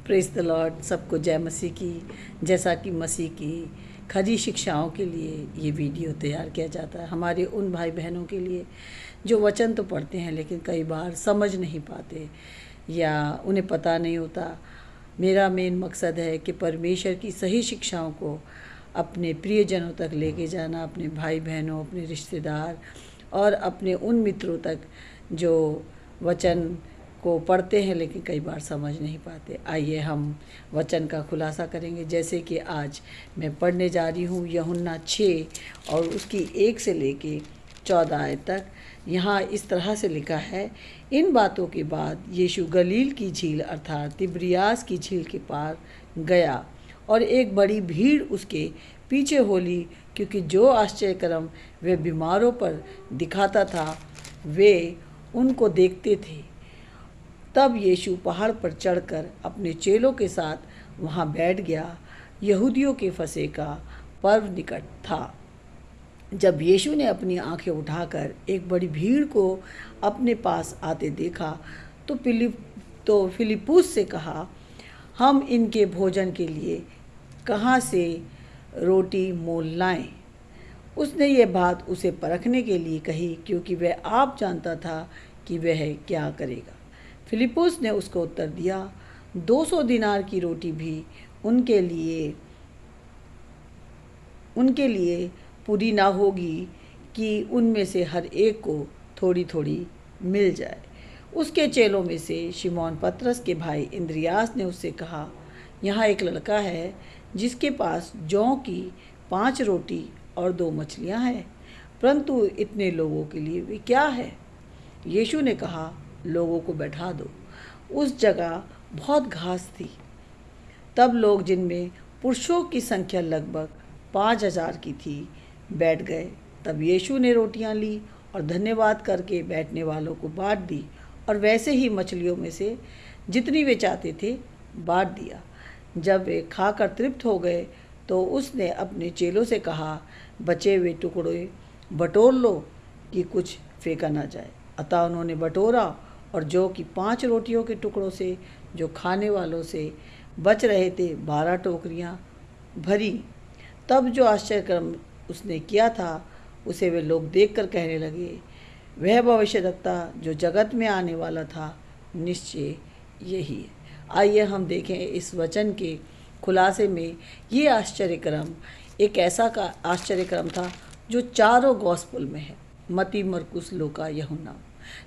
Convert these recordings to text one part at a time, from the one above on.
Praise the Lord. सबको जय मसीह की। जैसा कि मसीह की खरी शिक्षाओं के लिए ये वीडियो तैयार किया जाता है, हमारे उन भाई बहनों के लिए जो वचन तो पढ़ते हैं लेकिन कई बार समझ नहीं पाते या उन्हें पता नहीं होता। मेरा मेन मकसद है कि परमेश्वर की सही शिक्षाओं को अपने प्रियजनों तक लेके जाना, अपने भाई बहनों, अपने रिश्तेदार और अपने उन मित्रों तक जो वचन को पढ़ते हैं लेकिन कई बार समझ नहीं पाते। आइए हम वचन का खुलासा करेंगे। जैसे कि आज मैं पढ़ने जा रही हूँ यूहन्ना 6 और उसकी 1 से लेके 14 आयत तक। यहाँ इस तरह से लिखा है, इन बातों के बाद यीशु गलील की झील अर्थात तिब्रियास की झील के पार गया और एक बड़ी भीड़ उसके पीछे होली, क्योंकि जो आश्चर्यक्रम वे बीमारों पर दिखाता था वे उनको देखते थे। तब यीशु पहाड़ पर चढ़कर अपने चेलों के साथ वहाँ बैठ गया। यहूदियों के फसह का पर्व निकट था। जब यीशु ने अपनी आंखें उठाकर एक बड़ी भीड़ को अपने पास आते देखा तो फिलिप्पुस से कहा, हम इनके भोजन के लिए कहाँ से रोटी मोल लाएं? उसने ये बात उसे परखने के लिए कही, क्योंकि वह आप जानता था कि वह क्या करेगा। फिलिप्पुस ने उसको उत्तर दिया, 200 दिनार की रोटी भी उनके लिए पूरी ना होगी कि उनमें से हर एक को थोड़ी थोड़ी मिल जाए। उसके चेलों में से शिमोन पतरस के भाई इंद्रियास ने उससे कहा, यहाँ एक लड़का है जिसके पास जौ की 5 रोटी और 2 मछलियाँ हैं, परंतु इतने लोगों के लिए वे क्या है? यीशु ने कहा, लोगों को बैठा दो। उस जगह बहुत घास थी। तब लोग, जिनमें पुरुषों की संख्या लगभग 5000 की थी, बैठ गए। तब यीशु ने रोटियां ली और धन्यवाद करके बैठने वालों को बांट दी और वैसे ही मछलियों में से जितनी वे चाहते थे बांट दिया। जब वे खाकर तृप्त हो गए तो उसने अपने चेलों से कहा, बचे हुए टुकड़े बटोर लो कि कुछ फेंका ना जाए। अतः उन्होंने बटोरा और जौ की 5 रोटियों के टुकड़ों से जो खाने वालों से बच रहे थे 12 टोकरियां भरी। तब जो आश्चर्यक्रम उसने किया था उसे वे लोग देखकर कहने लगे, वह भविष्यद्वक्ता जो जगत में आने वाला था निश्चय यही है। आइए हम देखें इस वचन के खुलासे में ये आश्चर्यक्रम एक ऐसा का आश्चर्यक्रम था जो चारों गॉस्पेल में है, मत्ती, मरकुस, लूका, यूहन्ना।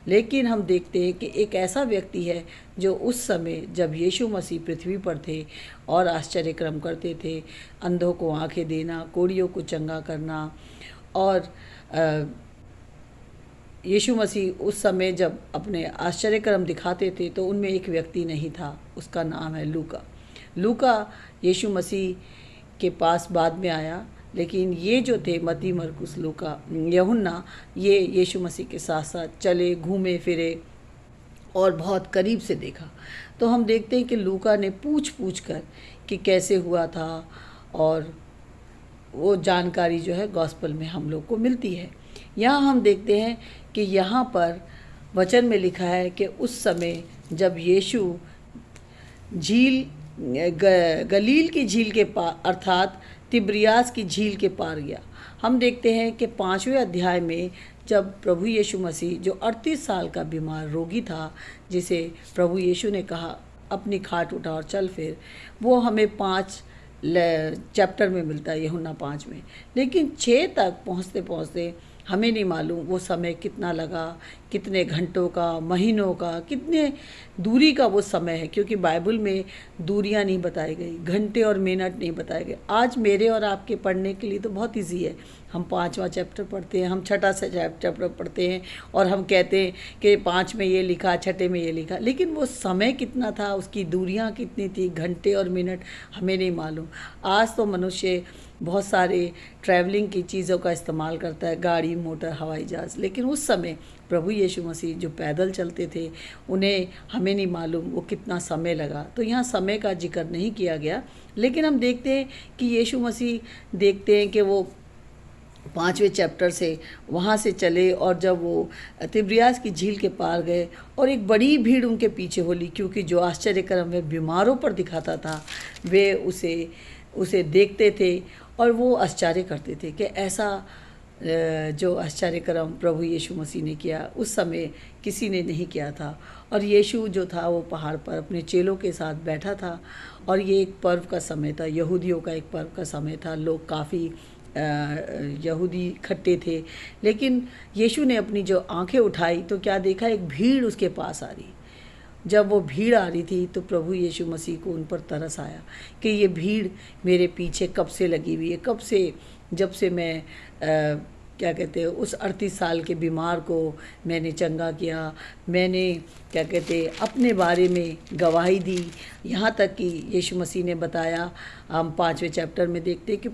लेकिन हम देखते हैं कि एक ऐसा व्यक्ति है जो उस समय जब यीशु मसीह पृथ्वी पर थे और आश्चर्यक्रम करते थे, अंधों को आंखें देना, कोढ़ियों को चंगा करना, और यीशु मसीह उस समय जब अपने आश्चर्यक्रम दिखाते थे तो उनमें एक व्यक्ति नहीं था, उसका नाम है लूका। लूका यीशु मसीह के पास बाद में आया, लेकिन ये जो थे मत्ती, मरकुस, लूका, यूहन्ना, ये यीशु मसीह के साथ साथ चले, घूमे फिरे और बहुत करीब से देखा। तो हम देखते हैं कि लूका ने पूछ कर कि कैसे हुआ था, और वो जानकारी जो है गॉस्पेल में हम लोग को मिलती है। यहाँ हम देखते हैं कि यहाँ पर वचन में लिखा है कि उस समय जब यीशु गलील की झील के पार अर्थात तिब्रियास की झील के पार गया। हम देखते हैं कि 5वें अध्याय में जब प्रभु यीशु मसीह जो 38 साल का बीमार रोगी था, जिसे प्रभु यीशु ने कहा अपनी खाट उठा और चल फिर, वो हमें 5 चैप्टर में मिलता है, यूहन्ना 5 में। लेकिन 6 तक पहुँचते हमें नहीं मालूम वो समय कितना लगा, कितने घंटों का, महीनों का, कितने दूरी का वो समय है, क्योंकि बाइबल में दूरियां नहीं बताई गई, घंटे और मिनट नहीं बताए गए। आज मेरे और आपके पढ़ने के लिए तो बहुत इजी है, हम 5वां चैप्टर पढ़ते हैं, हम 6ठा से चैप्टर पढ़ते हैं और हम कहते हैं कि 5 में ये लिखा, 6ठे में ये लिखा, लेकिन वो समय कितना था, उसकी दूरियाँ कितनी थी, घंटे और मिनट हमें नहीं मालूम। आज तो मनुष्य बहुत सारे ट्रैवलिंग की चीज़ों का इस्तेमाल करता है, गाड़ी, मोटर, हवाई जहाज़, लेकिन उस समय प्रभु यीशु मसीह जो पैदल चलते थे उन्हें हमें नहीं मालूम वो कितना समय लगा। तो यहाँ समय का जिक्र नहीं किया गया, लेकिन हम देखते हैं कि यीशु मसीह देखते हैं कि वो 5वें चैप्टर से वहाँ से चले और जब वो तिब्रियास की झील के पार गए और एक बड़ी भीड़ उनके पीछे होली, क्योंकि जो आश्चर्यक्रम वे बीमारों पर दिखाता था वे उसे उसे देखते थे और वो आश्चर्य करते थे कि ऐसा जो आश्चर्यक्रम प्रभु यीशु मसीह ने किया उस समय किसी ने नहीं किया था। और यीशु जो था वो पहाड़ पर अपने चेलों के साथ बैठा था और ये एक पर्व का समय था, यहूदियों का एक पर्व का समय था। लोग काफ़ी यहूदी इकट्ठे थे, लेकिन यीशु ने अपनी जो आंखें उठाई तो क्या देखा, एक भीड़ उसके पास आ रही। जब वो भीड़ आ रही थी तो प्रभु यीशु मसीह को उन पर तरस आया कि ये भीड़ मेरे पीछे कब से लगी हुई है, कब से, जब से मैं क्या कहते हैं उस 38 साल के बीमार को मैंने चंगा किया, मैंने क्या कहते अपने बारे में गवाही दी। यहाँ तक कि यीशु मसीह ने बताया, हम 5वें चैप्टर में देखते हैं कि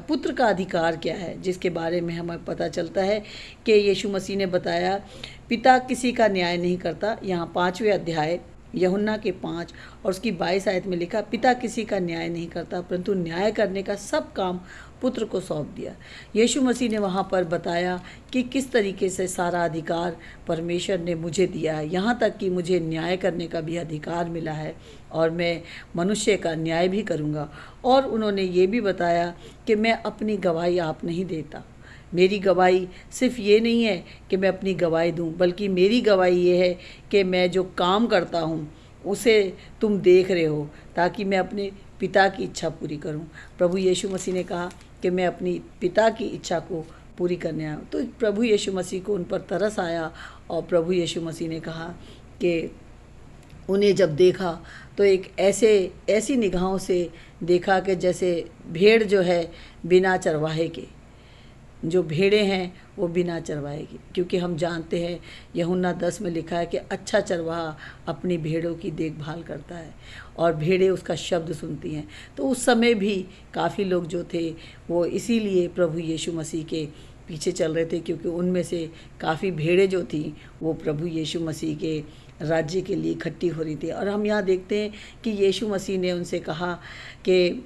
पुत्र का अधिकार क्या है, जिसके बारे में हमें पता चलता है कि यीशु मसीह ने बताया पिता किसी का न्याय नहीं करता। यहाँ 5वें अध्याय यूहन्ना के 5 और उसकी 22 आयत में लिखा, पिता किसी का न्याय नहीं करता परंतु न्याय करने का सब काम पुत्र को सौंप दिया। यीशु मसीह ने वहाँ पर बताया कि किस तरीके से सारा अधिकार परमेश्वर ने मुझे दिया है, यहाँ तक कि मुझे न्याय करने का भी अधिकार मिला है और मैं मनुष्य का न्याय भी करूँगा। और उन्होंने ये भी बताया कि मैं अपनी गवाही आप नहीं देता, मेरी गवाही सिर्फ ये नहीं है कि मैं अपनी गवाही दूं, बल्कि मेरी गवाही ये है कि मैं जो काम करता हूं उसे तुम देख रहे हो, ताकि मैं अपने पिता की इच्छा पूरी करूं। प्रभु यीशु मसीह ने कहा कि मैं अपनी पिता की इच्छा को पूरी करने आया हूँ। तो प्रभु यीशु मसीह को उन पर तरस आया और प्रभु यीशु मसीह ने कहा कि उन्हें जब देखा तो एक ऐसी निगाहों से देखा कि जैसे भेड़ जो है बिना चरवाहे के, जो भेड़ें हैं वो बिना चरवाएगी, क्योंकि हम जानते हैं यूहन्ना 10 में लिखा है कि अच्छा चरवाहा अपनी भेड़ों की देखभाल करता है और भेड़ें उसका शब्द सुनती हैं। तो उस समय भी काफ़ी लोग जो थे वो इसीलिए प्रभु यीशु मसीह के पीछे चल रहे थे, क्योंकि उनमें से काफ़ी भेड़ें जो थी वो प्रभु यीशु मसीह के राज्य के लिए इकट्ठी हो रही थी। और हम यहाँ देखते हैं कि यीशु मसीह ने उनसे कहा कि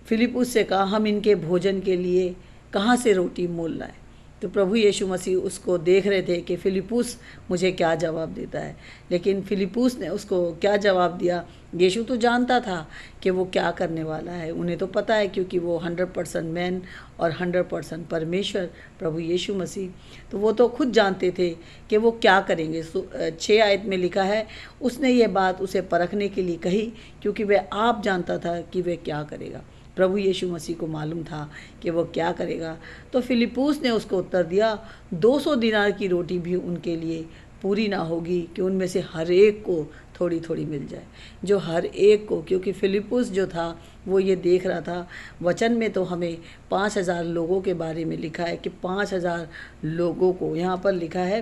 फिलिप्पुस से कहा, हम इनके भोजन के लिए कहाँ से रोटी मोल लाए। तो प्रभु यीशु मसीह उसको देख रहे थे कि फिलिप्पुस मुझे क्या जवाब देता है, लेकिन फिलिप्पुस ने उसको क्या जवाब दिया। यीशु तो जानता था कि वो क्या करने वाला है, उन्हें तो पता है, क्योंकि वो 100% मैन और 100% परमेश्वर प्रभु यीशु मसीह, तो वो तो खुद जानते थे कि वो क्या करेंगे। 6 आयत में लिखा है, उसने ये बात उसे परखने के लिए कही क्योंकि वह आप जानता था कि वह क्या करेगा। प्रभु यीशु मसीह को मालूम था कि वो क्या करेगा। तो फिलिप्पुस ने उसको उत्तर दिया, 200 दिनार की रोटी भी उनके लिए पूरी ना होगी कि उनमें से हर एक को थोड़ी थोड़ी मिल जाए, जो हर एक को, क्योंकि फिलिप्पुस जो था वो ये देख रहा था। वचन में तो हमें 5000 लोगों के बारे में लिखा है कि 5000 लोगों को, यहाँ पर लिखा है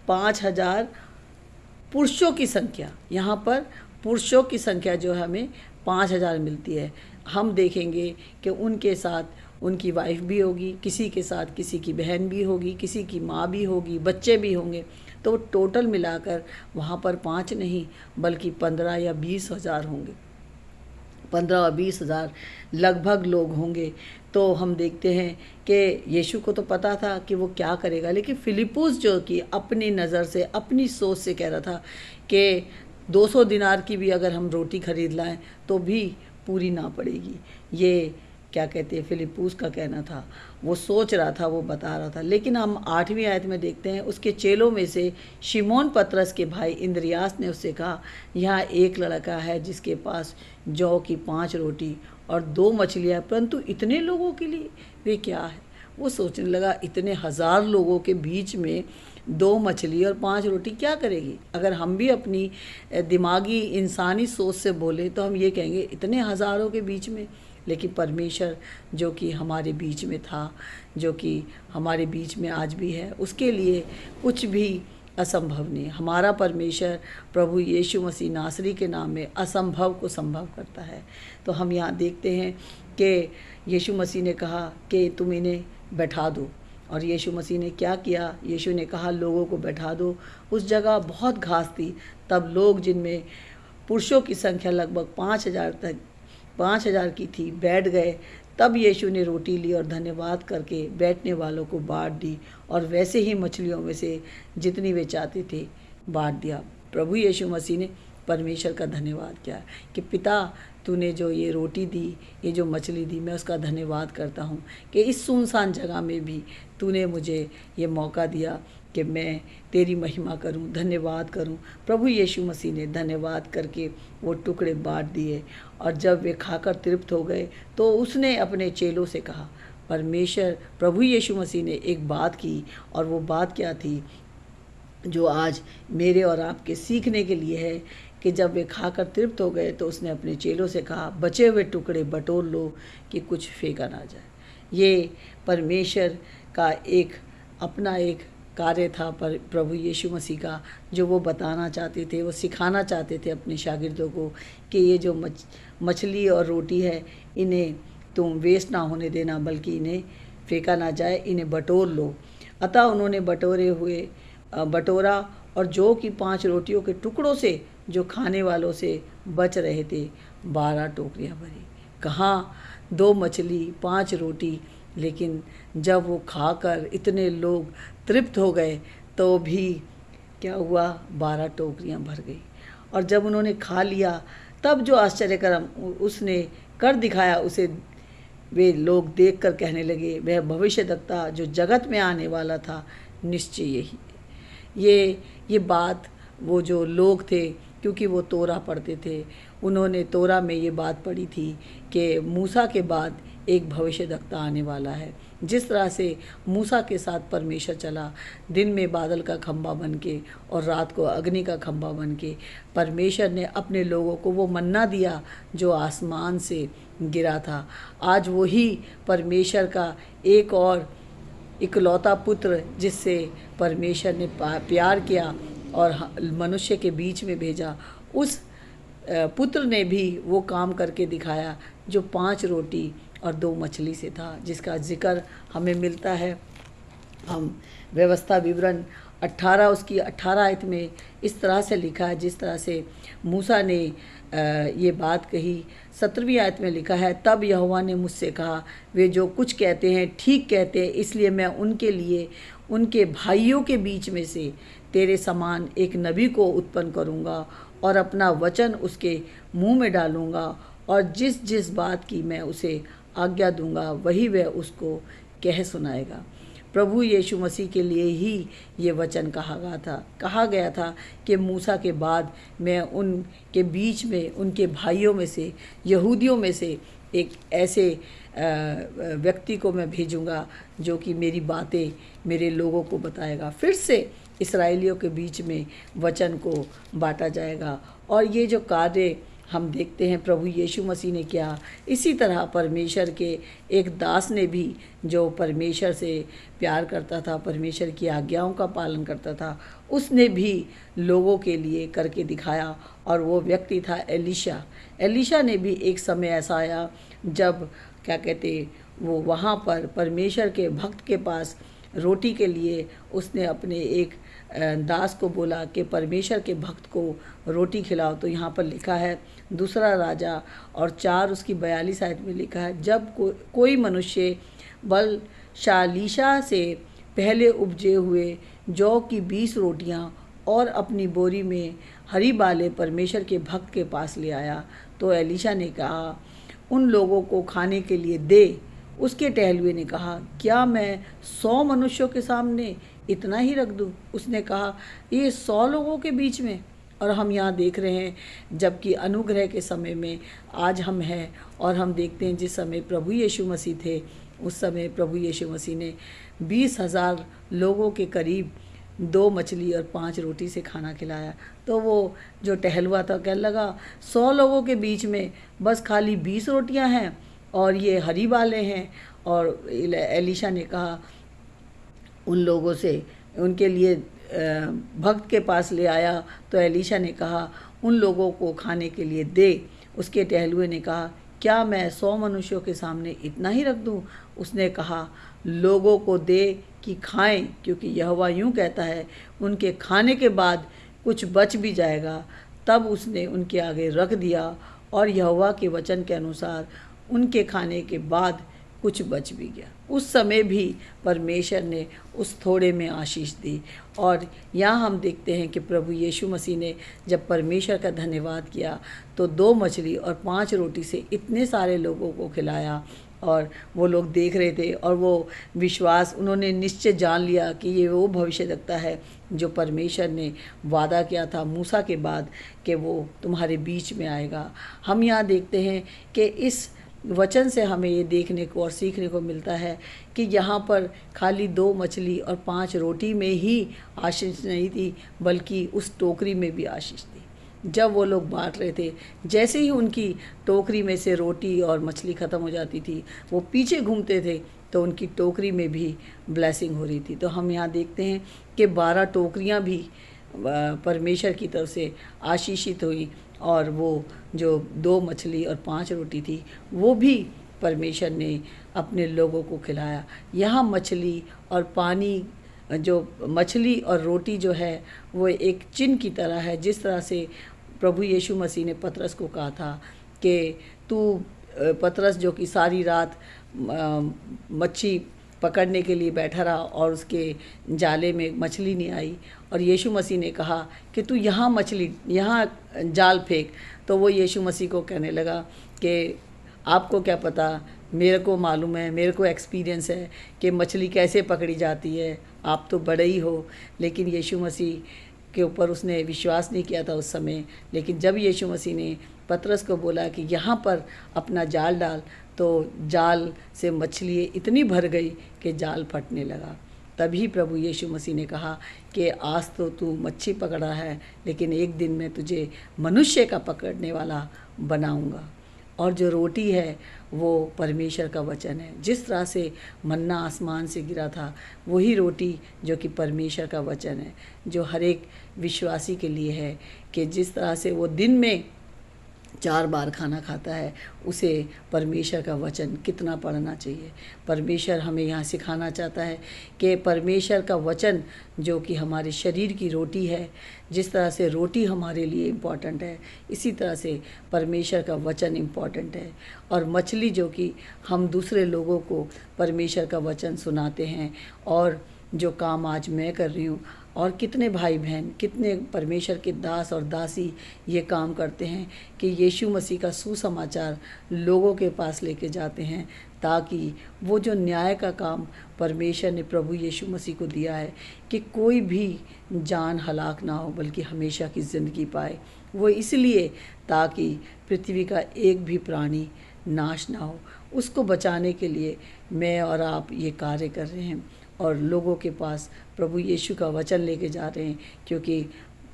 5000 पुरुषों की संख्या, यहाँ पर पुरुषों की संख्या जो है हमें 5000 मिलती है। हम देखेंगे कि उनके साथ उनकी वाइफ भी होगी, किसी के साथ किसी की बहन भी होगी, किसी की माँ भी होगी, बच्चे भी होंगे। तो टोटल मिलाकर वहाँ पर 5 नहीं बल्कि 15 या 20 हज़ार होंगे, 15 और 20 हज़ार लगभग लोग होंगे। तो हम देखते हैं कि यीशु को तो पता था कि वो क्या करेगा, लेकिन फिलिप्पुस जो कि अपनी नज़र से, अपनी सोच से कह रहा था कि 200 दिनार की भी अगर हम रोटी खरीद लाएं तो भी पूरी ना पड़ेगी। ये क्या कहते हैं फिलिप्पुस का कहना था, वो सोच रहा था, वो बता रहा था। लेकिन हम 8वीं आयत में देखते हैं, उसके चेलों में से शिमोन पतरस के भाई इंद्रियास ने उससे कहा, यहाँ एक लड़का है जिसके पास जौ की 5 रोटी और 2 मछलियाँ, परंतु इतने लोगों के लिए वे क्या है। वो सोचने लगा, इतने 1000 लोगों के बीच में 2 मछली और 5 रोटी क्या करेगी। अगर हम भी अपनी दिमागी इंसानी सोच से बोले तो हम ये कहेंगे इतने हज़ारों के बीच में, लेकिन परमेश्वर जो कि हमारे बीच में था, जो कि हमारे बीच में आज भी है, उसके लिए कुछ भी असंभव नहीं। हमारा परमेश्वर प्रभु यीशु मसीह नासरी के नाम में असंभव को संभव करता है। तो हम यहाँ देखते हैं कि यीशु मसीह ने कहा कि तुम इन्हें बैठा दो, और यीशु मसीह ने क्या किया, यीशु ने कहा लोगों को बैठा दो। उस जगह बहुत घास थी, तब लोग, जिनमें पुरुषों की संख्या लगभग 5000 की थी, बैठ गए तब यीशु ने रोटी ली और धन्यवाद करके बैठने वालों को बांट दी, और वैसे ही मछलियों में से जितनी वे चाहते थे बांट दिया। प्रभु यीशु मसीह ने परमेश्वर का धन्यवाद किया कि पिता, तूने जो ये रोटी दी, ये जो मछली दी, मैं उसका धन्यवाद करता हूँ कि इस सुनसान जगह में भी तूने मुझे ये मौका दिया कि मैं तेरी महिमा करूं, धन्यवाद करूं। प्रभु यीशु मसीह ने धन्यवाद करके वो टुकड़े बांट दिए, और जब वे खाकर तृप्त हो गए तो उसने अपने चेलों से कहा, प्रभु यीशु मसीह ने एक बात की, और वो बात क्या थी जो आज मेरे और आपके सीखने के लिए है कि जब वे खाकर तृप्त हो गए तो उसने अपने चेलों से कहा, बचे हुए टुकड़े बटोर लो कि कुछ फेंका ना जाए। ये परमेश्वर का अपना एक कार्य था, पर प्रभु यीशु मसीह का, जो वो बताना चाहते थे, वो सिखाना चाहते थे अपने शागिर्दों को कि ये जो मछली और रोटी है, इन्हें तुम वेस्ट ना होने देना, बल्कि इन्हें फेंका ना जाए, इन्हें बटोर लो। अतः उन्होंने बटोरा, और जो कि 5 रोटियों के टुकड़ों से जो खाने वालों से बच रहे थे 12 टोकरियाँ भरी। कहाँ 2 मछली 5 रोटी, लेकिन जब वो खाकर इतने लोग तृप्त हो गए तो भी क्या हुआ, 12 टोकरियाँ भर गई। और जब उन्होंने खा लिया तब जो आश्चर्यकर्म उसने कर दिखाया, उसे वे लोग देखकर कहने लगे, वह भविष्यद्वक्ता जो जगत में आने वाला था निश्चय यही। ये बात वो जो लोग थे, क्योंकि वो तोरा पढ़ते थे, उन्होंने तोरा में ये बात पढ़ी थी कि मूसा के बाद एक भविष्यद्वक्ता आने वाला है। जिस तरह से मूसा के साथ परमेश्वर चला, दिन में बादल का खंभा बन के और रात को अग्नि का खंभा बन के, परमेश्वर ने अपने लोगों को वो मन्ना दिया जो आसमान से गिरा था। आज वही परमेश्वर का एक और इकलौता पुत्र, जिससे परमेश्वर ने प्यार किया और मनुष्य के बीच में भेजा, उस पुत्र ने भी वो काम करके दिखाया जो 5 रोटी और 2 मछली से था, जिसका जिक्र हमें मिलता है। हम व्यवस्था विवरण 18 उसकी 18 आयत में इस तरह से लिखा है, जिस तरह से मूसा ने ये बात कही। 17वीं आयत में लिखा है, तब यहोवा ने मुझसे कहा, वे जो कुछ कहते हैं ठीक कहते हैं, इसलिए मैं उनके लिए उनके भाइयों के बीच में से तेरे समान एक नबी को उत्पन्न करूँगा, और अपना वचन उसके मुंह में डालूँगा, और जिस जिस बात की मैं उसे आज्ञा दूंगा वही वह उसको कह सुनाएगा। प्रभु यीशु मसीह के लिए ही ये वचन कहा गया था कि मूसा के बाद मैं उनके बीच में, उनके भाइयों में से, यहूदियों में से एक ऐसे व्यक्ति को मैं भेजूंगा जो कि मेरी बातें मेरे लोगों को बताएगा। फिर से इस्राएलियों के बीच में वचन को बांटा जाएगा। और ये जो कार्य हम देखते हैं प्रभु यीशु मसीह ने किया, इसी तरह परमेश्वर के एक दास ने भी, जो परमेश्वर से प्यार करता था, परमेश्वर की आज्ञाओं का पालन करता था, उसने भी लोगों के लिए करके दिखाया। और वो व्यक्ति था एलीशा ने भी एक समय ऐसा आया जब वो वहाँ पर परमेश्वर के भक्त के पास रोटी के लिए उसने अपने एक दास को बोला कि परमेश्वर के भक्त को रोटी खिलाओ। तो यहाँ पर लिखा है 2 राजा और 4 उसकी 42 आयत में लिखा है, जब कोई मनुष्य बलशालीशा से पहले उपजे हुए जौ की 20 रोटियाँ और अपनी बोरी में हरी बालें परमेश्वर के भक्त के पास ले आया, तो एलीशा ने कहा, उन लोगों को खाने के लिए दे। उसके टहलुए ने कहा, क्या मैं 100 मनुष्यों के सामने इतना ही रख दूँ? उसने कहा, ये 100 लोगों के बीच में। और हम यहाँ देख रहे हैं, जबकि अनुग्रह के समय में आज हम हैं, और हम देखते हैं जिस समय प्रभु यीशु मसीह थे, उस समय प्रभु यीशु मसीह ने 20,000 लोगों के करीब 2 मछली और 5 रोटी से खाना खिलाया। तो वो जो टहलुआ था कहने लगा, 100 लोगों के बीच में बस खाली 20 रोटियां हैं और ये हरी बालें हैं। और एलीशा ने कहा उन लोगों से, उनके लिए भक्त के पास ले आया। तो एलीशा ने कहा, उन लोगों को खाने के लिए दे। उसके टहलुए ने कहा, क्या मैं 100 मनुष्यों के सामने इतना ही रख दूं? उसने कहा, लोगों को दे कि खाएं, क्योंकि यहोवा यूँ कहता है, उनके खाने के बाद कुछ बच भी जाएगा। तब उसने उनके आगे रख दिया, और यहोवा के वचन के अनुसार उनके खाने के बाद कुछ बच भी गया। उस समय भी परमेश्वर ने उस थोड़े में आशीष दी। और यहाँ हम देखते हैं कि प्रभु यीशु मसीह ने जब परमेश्वर का धन्यवाद किया तो 2 मछली और 5 रोटी से इतने सारे लोगों को खिलाया। और वो लोग देख रहे थे और वो विश्वास, उन्होंने निश्चय जान लिया कि ये वो भविष्यद्वक्ता है जो परमेश्वर ने वादा किया था मूसा के बाद कि वो तुम्हारे बीच में आएगा। हम यहाँ देखते हैं कि इस वचन से हमें ये देखने को और सीखने को मिलता है कि यहाँ पर खाली 2 मछली और 5 रोटी में ही आशीष नहीं थी, बल्कि उस टोकरी में भी आशीष थी। जब वो लोग बांट रहे थे, जैसे ही उनकी टोकरी में से रोटी और मछली ख़त्म हो जाती थी, वो पीछे घूमते थे तो उनकी टोकरी में भी ब्लेसिंग हो रही थी। तो हम यहाँ देखते हैं कि 12 टोकरियाँ भी परमेश्वर की तरफ से आशीषित हुई, और वो जो 2 मछली और 5 रोटी थी वो भी परमेश्वर ने अपने लोगों को खिलाया। यहाँ मछली और पानी, जो मछली और रोटी जो है वो एक चिन्ह की तरह है। जिस तरह से प्रभु यीशु मसीह ने पतरस को कहा था कि तू पतरस जो कि सारी रात मच्छी पकड़ने के लिए बैठा रहा और उसके जाले में मछली नहीं आई, और यीशु मसीह ने कहा कि तू यहाँ जाल फेंक। तो वो यीशु मसीह को कहने लगा कि आपको क्या पता, मेरे को मालूम है, मेरे को एक्सपीरियंस है कि मछली कैसे पकड़ी जाती है, आप तो बड़े ही हो। लेकिन यीशु मसीह के ऊपर उसने विश्वास नहीं किया था उस समय। लेकिन जब यीशु मसीह ने पतरस को बोला कि यहाँ पर अपना जाल डाल, तो जाल से मछली इतनी भर गई कि जाल फटने लगा। तभी प्रभु यीशु मसीह ने कहा कि आज तो तू मच्छी पकड़ा है, लेकिन एक दिन मैं तुझे मनुष्य का पकड़ने वाला बनाऊंगा। और जो रोटी है वो परमेश्वर का वचन है। जिस तरह से मन्ना आसमान से गिरा था, वही रोटी जो कि परमेश्वर का वचन है, जो हर एक विश्वासी के लिए है कि जिस तरह से वो दिन में 4 बार खाना खाता है, उसे परमेश्वर का वचन कितना पढ़ना चाहिए। परमेश्वर हमें यहाँ सिखाना चाहता है कि परमेश्वर का वचन जो कि हमारे शरीर की रोटी है, जिस तरह से रोटी हमारे लिए इम्पॉर्टेंट है, इसी तरह से परमेश्वर का वचन इम्पॉर्टेंट है। और मछली जो कि हम दूसरे लोगों को परमेश्वर का वचन सुनाते हैं, और जो काम आज मैं कर रही हूँ, और कितने भाई बहन, कितने परमेश्वर के दास और दासी ये काम करते हैं कि यीशु मसीह का सुसमाचार लोगों के पास लेके जाते हैं, ताकि वो जो न्याय का काम परमेश्वर ने प्रभु यीशु मसीह को दिया है कि कोई भी जान हलाक ना हो बल्कि हमेशा की ज़िंदगी पाए, वो इसलिए ताकि पृथ्वी का एक भी प्राणी नाश ना हो, उसको बचाने के लिए मैं और आप ये कार्य कर रहे हैं और लोगों के पास प्रभु यीशु का वचन लेके जा रहे हैं। क्योंकि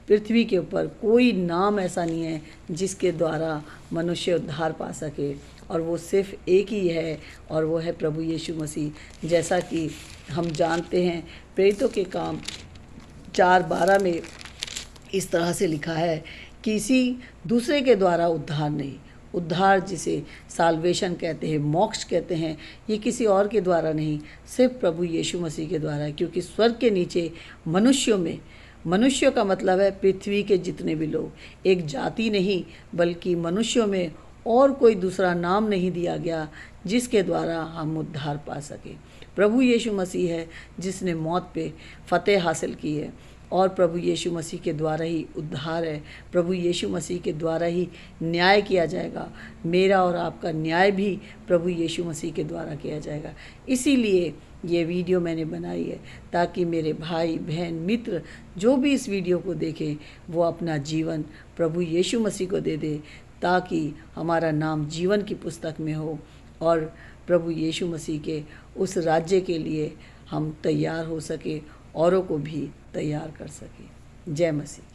पृथ्वी के ऊपर कोई नाम ऐसा नहीं है जिसके द्वारा मनुष्य उद्धार पा सके, और वो सिर्फ एक ही है, और वो है प्रभु यीशु मसीह। जैसा कि हम जानते हैं प्रेरितों के काम 4:12 में इस तरह से लिखा है, किसी दूसरे के द्वारा उद्धार नहीं। उद्धार जिसे साल्वेशन कहते हैं, मोक्ष कहते हैं, ये किसी और के द्वारा नहीं, सिर्फ प्रभु यीशु मसीह के द्वारा है। क्योंकि स्वर्ग के नीचे मनुष्यों में, मनुष्यों का मतलब है पृथ्वी के जितने भी लोग, एक जाति नहीं बल्कि मनुष्यों में और कोई दूसरा नाम नहीं दिया गया जिसके द्वारा हम उद्धार पा सके। प्रभु यीशु मसीह है जिसने मौत पे फतेह हासिल की है, और प्रभु यीशु मसीह के द्वारा ही उद्धार है। प्रभु यीशु मसीह के द्वारा ही न्याय किया जाएगा। मेरा और आपका न्याय भी प्रभु यीशु मसीह के द्वारा किया जाएगा। इसीलिए ये वीडियो मैंने बनाई है ताकि मेरे भाई बहन मित्र जो भी इस वीडियो को देखें वो अपना जीवन प्रभु यीशु मसीह को दे दे, ताकि हमारा नाम जीवन की पुस्तक में हो और प्रभु यीशु मसीह के उस राज्य के लिए हम तैयार हो सके, औरों को भी तैयार कर सके। जय मसीह।